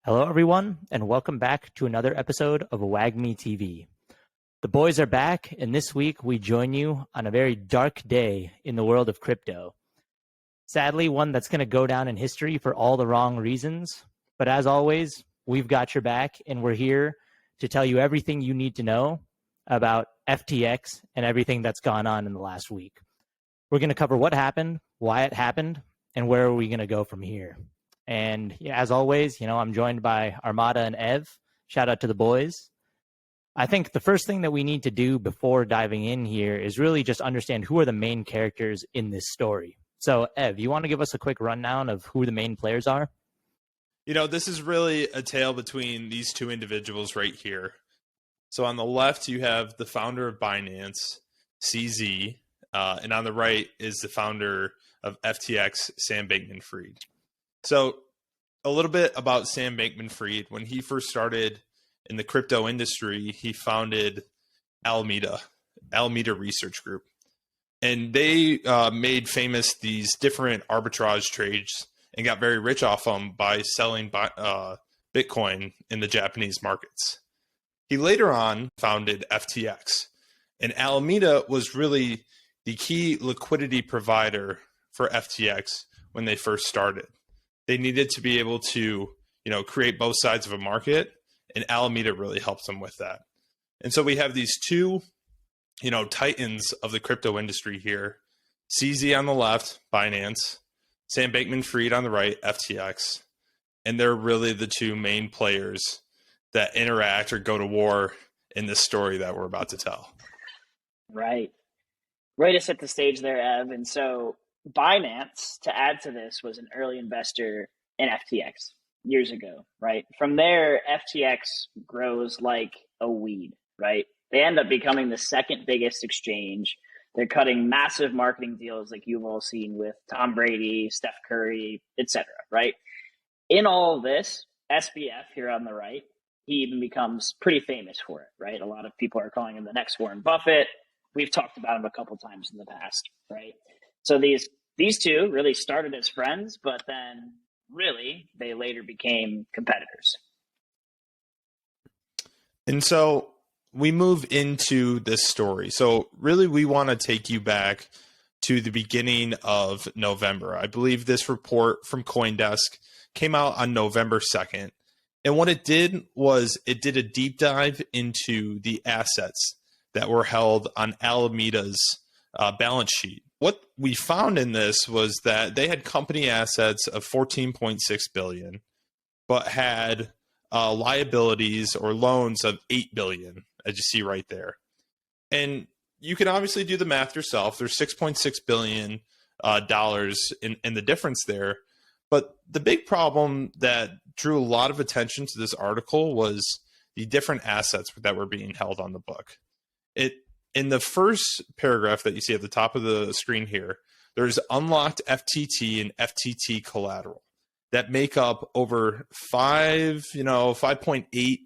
Hello, everyone, and welcome back to another episode of WagMe TV. The boys are back, and this week we join you on a very dark day in the world of crypto. Sadly, one that's going to go down in history for all the wrong reasons. But as always, we've got your back, and we're here to tell you everything you need to know about FTX and everything that's gone on in the last week. We're going to cover what happened, why it happened, and where are we going to go from here. And as always, I'm joined by Armada and Ev. Shout out to the boys. I think the first thing that we need to do before diving in here is really just understand who are the main characters in this story. So, Ev, you want to give us a quick rundown of who the main players are? This is really a tale between these two individuals right here. So on the left, you have the founder of Binance, CZ, and on the right is the founder of FTX, Sam Bankman-Fried. So a little bit about Sam Bankman-Fried. When he first started in the crypto industry, he founded Alameda Research Group. And they made famous these different arbitrage trades and got very rich off them by selling Bitcoin in the Japanese markets. He later on founded FTX. And Alameda was really the key liquidity provider for FTX when they first started. They needed to be able to, create both sides of a market, and Alameda really helps them with that. And so we have these two, titans of the crypto industry here. CZ on the left, Binance, Sam Bankman-Fried on the right, FTX. And they're really the two main players that interact or go to war in this story that we're about to tell. Right. Way to set the stage there, Ev. And so Binance, to add to this, was an early investor in FTX years ago, right? From there, FTX grows like a weed, right? They end up becoming the second biggest exchange. They're cutting massive marketing deals like you've all seen with Tom Brady, Steph Curry, etc., right? In all of this, SBF here on the right, he even becomes pretty famous for it, right? A lot of people are calling him the next Warren Buffett. We've talked about him a couple times in the past, right? So these two really started as friends, but then really they later became competitors. And so we move into this story. So really we want to take you back to the beginning of November. I believe this report from CoinDesk came out on November 2nd. And what it did was it did a deep dive into the assets that were held on Alameda's balance sheet. What we found in this was that they had company assets of $14.6 billion, but had liabilities or loans of $8 billion, as you see right there. And you can obviously do the math yourself. There's $6.6 billion in the difference there. But the big problem that drew a lot of attention to this article was the different assets that were being held on the book. In the first paragraph that you see at the top of the screen here, there's unlocked FTT and FTT collateral that make up over $5.8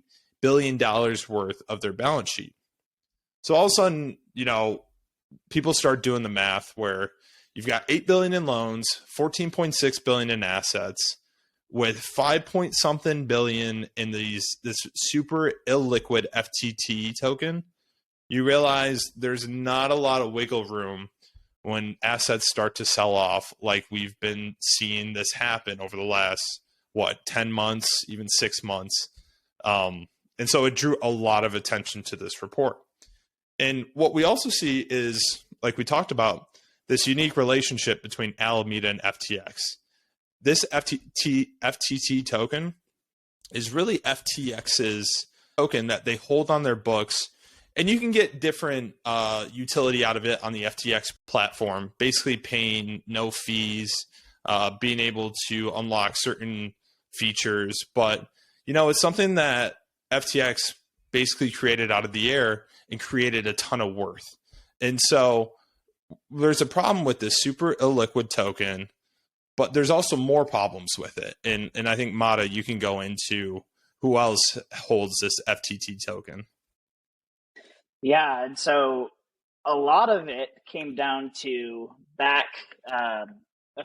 billion worth of their balance sheet. So all of a sudden, people start doing the math where you've got $8 billion in loans, $14.6 billion in assets, with 5-point-something billion in this super illiquid FTT token. You realize there's not a lot of wiggle room when assets start to sell off, like we've been seeing this happen over the last, 10 months, even 6 months. And so it drew a lot of attention to this report. And what we also see is, like we talked about, this unique relationship between Alameda and FTX. This FTT token is really FTX's token that they hold on their books. And you can get different utility out of it on the FTX platform, basically paying no fees, being able to unlock certain features. But, it's something that FTX basically created out of the air and created a ton of worth. And so there's a problem with this super illiquid token, but there's also more problems with it. And I think, Mata, you can go into who else holds this FTT token. Yeah, and so a lot of it came down to back a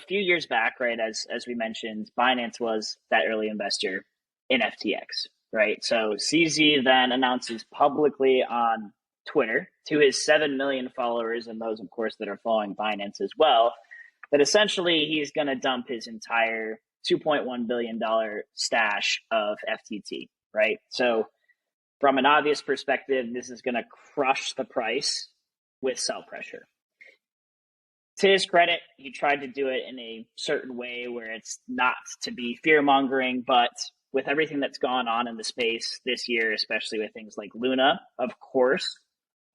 few years back, right? As we mentioned, Binance was that early investor. in FTX, right? So CZ then announces publicly on Twitter to his 7 million followers, and those, of course, that are following Binance as well, that essentially he's going to dump his entire $2.1 billion stash of FTT, right? So from an obvious perspective, this is going to crush the price with sell pressure. To his credit, he tried to do it in a certain way where it's not to be fear-mongering, but with everything that's gone on in the space this year, especially with things like Luna, of course,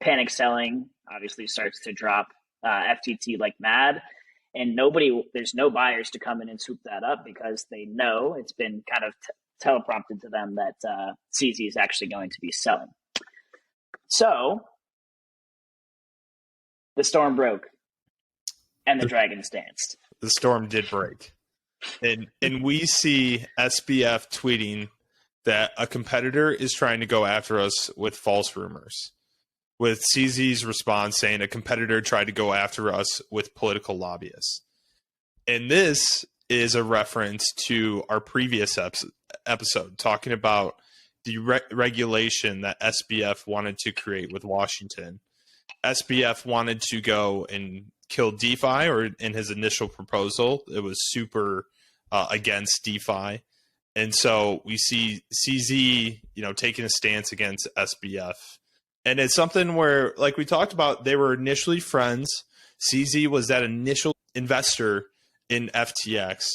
panic selling obviously starts to drop FTT like mad. And there's no buyers to come in and swoop that up because they know it's been kind of teleprompted to them that CZ is actually going to be selling. So the storm broke and the dragons danced. The storm did break. And we see SBF tweeting that a competitor is trying to go after us with false rumors, with CZ's response saying a competitor tried to go after us with political lobbyists. And this is a reference to our previous episode talking about the regulation that SBF wanted to create with Washington. SBF wanted to go and kill DeFi, or in his initial proposal, it was super against DeFi. And so we see CZ, taking a stance against SBF. And it's something where, like we talked about, they were initially friends. CZ was that initial investor in FTX.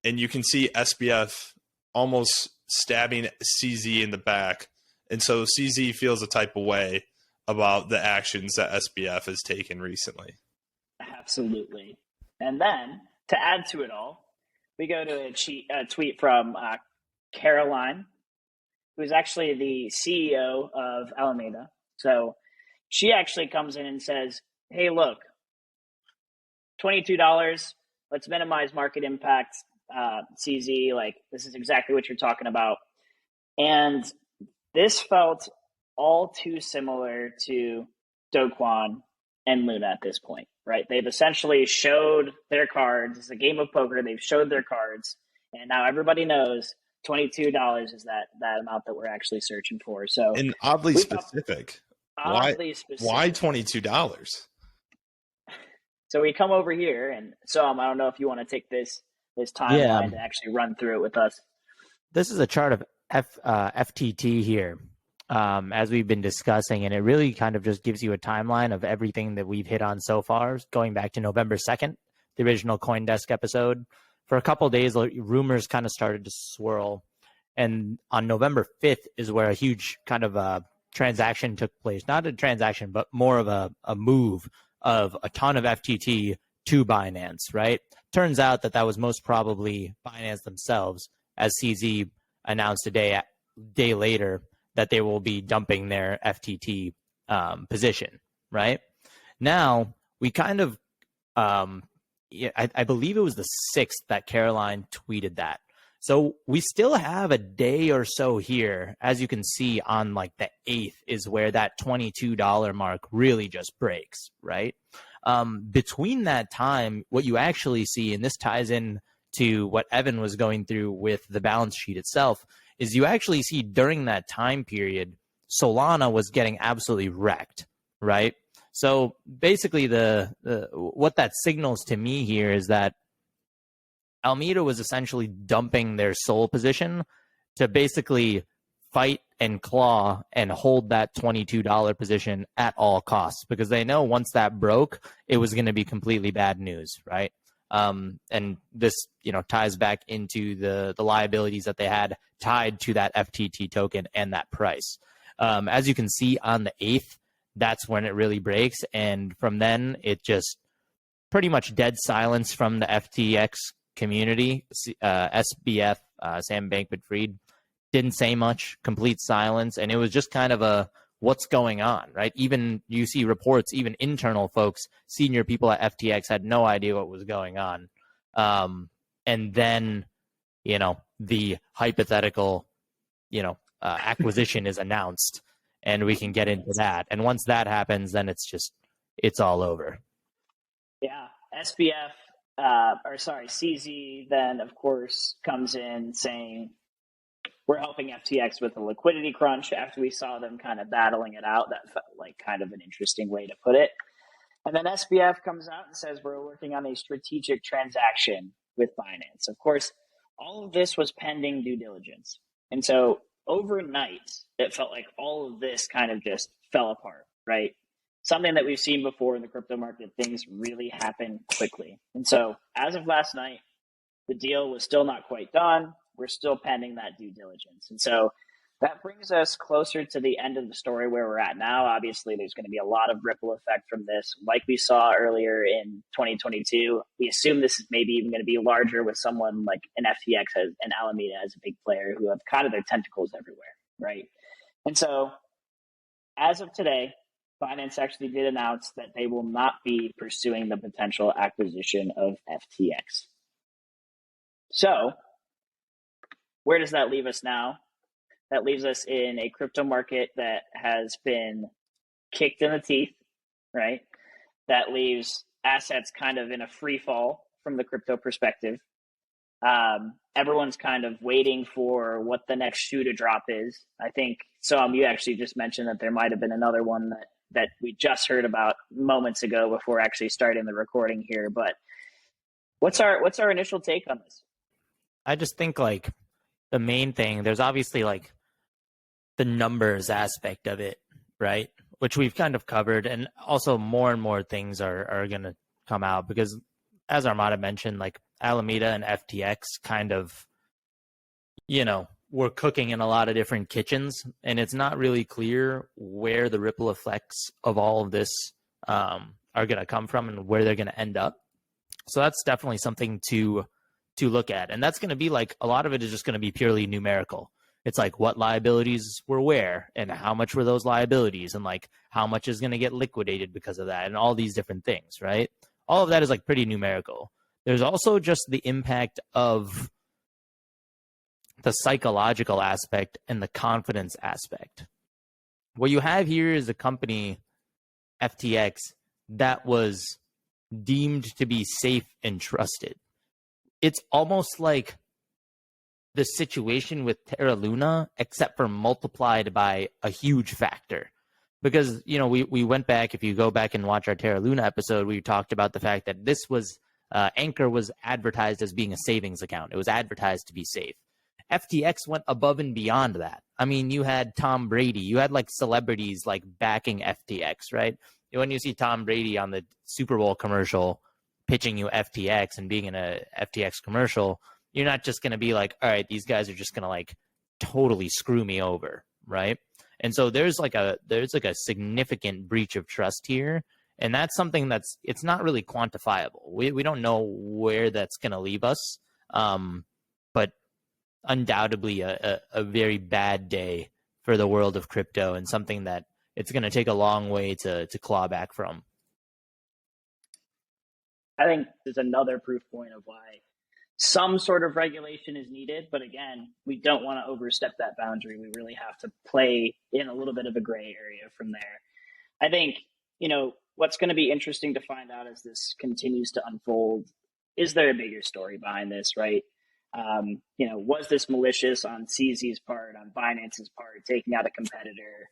And you can see SBF almost stabbing CZ in the back. And so CZ feels a type of way about the actions that SBF has taken recently. Absolutely. And then, to add to it all, we go to a tweet from Caroline, who's actually the CEO of Alameda. So she actually comes in and says, hey, look, $22, let's minimize market impact, CZ, like this is exactly what you're talking about. And this felt all too similar to Do Kwon and Luna at this point, right? They've essentially showed their cards. It's a game of poker. They've showed their cards. And now everybody knows $22 is that amount that we're actually searching for. So, and oddly specific. Why $22? So we come over here, and so I don't know if you want to take this timeline to actually run through it with us. This is a chart of FTT here, as we've been discussing, and it really kind of just gives you a timeline of everything that we've hit on so far, going back to November 2nd, the original CoinDesk episode. For a couple of days, rumors kind of started to swirl, and on November 5th is where a huge kind of transaction took place. Not a transaction, but more of a move of a ton of FTT to Binance, right? Turns out that was most probably Binance themselves, as CZ announced a day later that they will be dumping their FTT position, right? Now, we kind of, I believe it was the 6th that Caroline tweeted that. So we still have a day or so here. As you can see, on like the 8th is where that $22 mark really just breaks, right? Between that time, what you actually see, and this ties in to what Evan was going through with the balance sheet itself, is you actually see during that time period, Solana was getting absolutely wrecked, right? So basically, what that signals to me here is that Alameda was essentially dumping their SOL position to basically fight and claw and hold that $22 position at all costs, because they know once that broke, it was going to be completely bad news, right? And this, ties back into the liabilities that they had tied to that FTT token and that price. As you can see on the 8th, that's when it really breaks. And from then, it just pretty much dead silence from the FTX community. SBF, Sam Bankman-Fried, didn't say much, complete silence. And it was just kind of a what's going on, right? Even you see reports, even internal folks, senior people at FTX had no idea what was going on. And then, the hypothetical, acquisition is announced, and we can get into that. And once that happens, then it's all over. Yeah. CZ then, of course, comes in saying, we're helping FTX with a liquidity crunch after we saw them kind of battling it out. That felt like kind of an interesting way to put it. And then SBF comes out and says, we're working on a strategic transaction with Binance. Of course, all of this was pending due diligence. And so overnight, it felt like all of this kind of just fell apart, right? Something that we've seen before in the crypto market, things really happen quickly. And so as of last night, the deal was still not quite done. We're still pending that due diligence. And so that brings us closer to the end of the story where we're at now. Obviously, there's going to be a lot of ripple effect from this. Like we saw earlier in 2022, we assume this is maybe even going to be larger with someone like an FTX and Alameda as a big player who have kind of their tentacles everywhere, right? And so as of today, Binance actually did announce that they will not be pursuing the potential acquisition of FTX. So where does that leave us now? That leaves us in a crypto market that has been kicked in the teeth, right? That leaves assets kind of in a free fall from the crypto perspective. Everyone's kind of waiting for what the next shoe to drop is. I think, you actually just mentioned that there might have been another one that we just heard about moments ago before actually starting the recording here. But what's our initial take on this? I just think like the main thing, there's obviously like the numbers aspect of it, right? Which we've kind of covered. And also more and more things are going to come out because as Armada mentioned, like Alameda and FTX kind of, we're cooking in a lot of different kitchens and it's not really clear where the ripple effects of all of this are going to come from and where they're going to end up. So that's definitely something to look at. And that's going to be like, a lot of it is just going to be purely numerical. It's like what liabilities were where and how much were those liabilities and like how much is going to get liquidated because of that and all these different things, right? All of that is like pretty numerical. There's also just the impact of the psychological aspect and the confidence aspect. What you have here is a company, FTX, that was deemed to be safe and trusted. It's almost like the situation with Terra Luna, except for multiplied by a huge factor. Because, we went back, if you go back and watch our Terra Luna episode, we talked about the fact that this was, Anchor was advertised as being a savings account. It was advertised to be safe. FTX went above and beyond that. I mean, you had Tom Brady, you had like celebrities like backing FTX, right? When you see Tom Brady on the Super Bowl commercial pitching you FTX and being in a FTX commercial, you're not just going to be like, all right, these guys are just going to like totally screw me over, right? And so there's like a significant breach of trust here, and that's something it's not really quantifiable. We don't know where that's going to leave us, but undoubtedly a very bad day for the world of crypto and something that it's going to take a long way to claw back from. I think there's another proof point of why some sort of regulation is needed. But again, we don't want to overstep that boundary. We really have to play in a little bit of a gray area from there. I think, what's going to be interesting to find out as this continues to unfold, is there a bigger story behind this, right? Was this malicious on CZ's part, on Binance's part, taking out a competitor?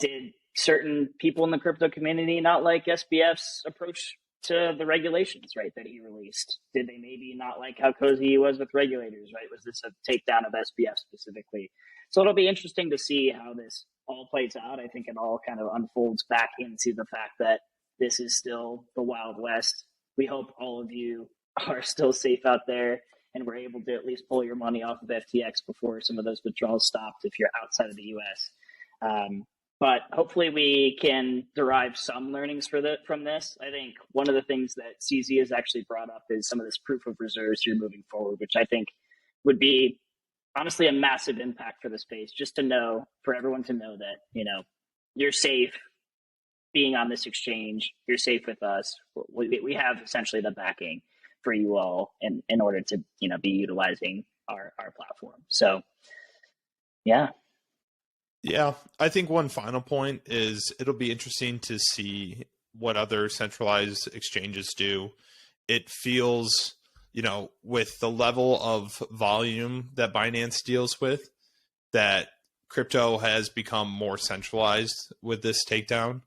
Did certain people in the crypto community not like SBF's approach to the regulations, right, that he released? Did they maybe not like how cozy he was with regulators, right? Was this a takedown of SBF specifically? So it'll be interesting to see how this all plays out. I think it all kind of unfolds back into the fact that this is still the Wild West. We hope all of you are still safe out there and we're able to at least pull your money off of FTX before some of those withdrawals stopped if you're outside of the US. But hopefully we can derive some learnings from this. I think one of the things that CZ has actually brought up is some of this proof of reserves here moving forward, which I think would be honestly a massive impact for the space, just to know, for everyone to know that, you're safe being on this exchange, you're safe with us. We have essentially the backing for you all in order to, be utilizing our platform. So, yeah. Yeah, I think one final point is it'll be interesting to see what other centralized exchanges do. It feels with the level of volume that Binance deals with, that crypto has become more centralized with this takedown.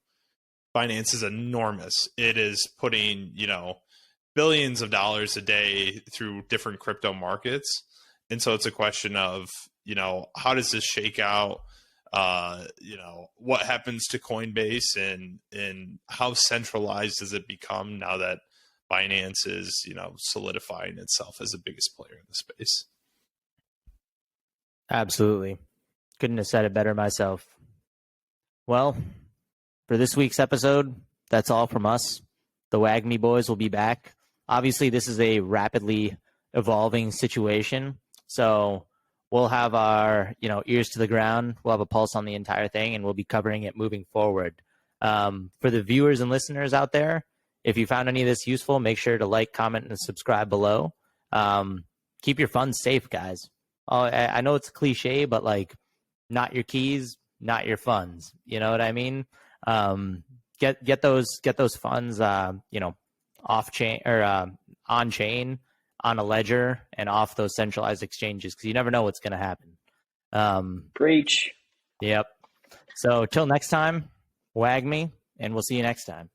Binance is enormous. It is putting, billions of dollars a day through different crypto markets. And so it's a question of, how does this shake out? What happens to Coinbase and how centralized does it become now that Binance is, solidifying itself as the biggest player in the space? Absolutely. Couldn't have said it better myself. Well, for this week's episode, that's all from us. The WAGMI boys will be back. Obviously, this is a rapidly evolving situation, so we'll have our ears to the ground. We'll have a pulse on the entire thing, and we'll be covering it moving forward. For the viewers and listeners out there, if you found any of this useful, make sure to like, comment, and subscribe below. Keep your funds safe, guys. I know it's a cliche, but not your keys, not your funds. You know what I mean? Get those funds, off chain or on chain, on a ledger, and off those centralized exchanges, because you never know what's going to happen. Preach. Yep. So till next time, WAGMI, and we'll see you next time.